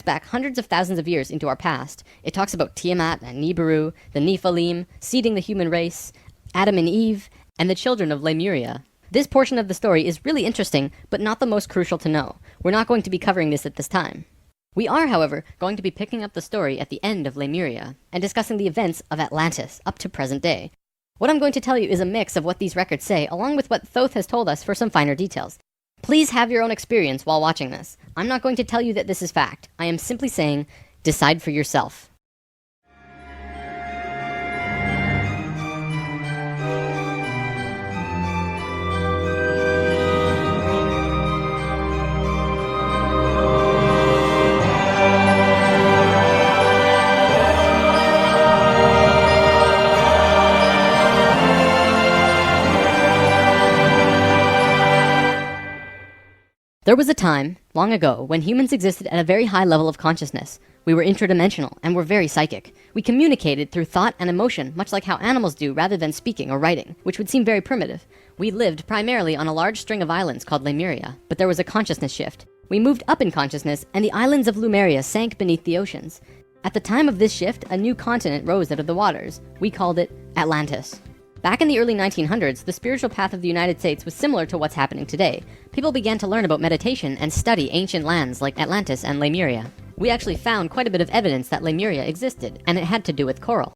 back hundreds of thousands of years into our past. It talks about Tiamat and Nibiru, the Nephilim, seeding the human race, Adam and Eve, and the children of Lemuria. This portion of the story is really interesting, but not the most crucial to know. We're not going to be covering this at this time. We are, however, going to be picking up the story at the end of Lemuria, and discussing the events of Atlantis up to present day. What I'm going to tell you is a mix of what these records say, along with what Thoth has told us for some finer details. Please have your own experience while watching this. I'm not going to tell you that this is fact. I am simply saying, decide for yourself. There was a time, long ago, when humans existed at a very high level of consciousness. We were interdimensional and were very psychic. We communicated through thought and emotion, much like how animals do rather than speaking or writing, which would seem very primitive. We lived primarily on a large string of islands called Lemuria, but there was a consciousness shift. We moved up in consciousness, and the islands of Lemuria sank beneath the oceans. At the time of this shift, a new continent rose out of the waters. We called it Atlantis. Back in the early 1900s, the spiritual path of the United States was similar to what's happening today. People began to learn about meditation and study ancient lands like Atlantis and Lemuria. We actually found quite a bit of evidence that Lemuria existed, and it had to do with coral.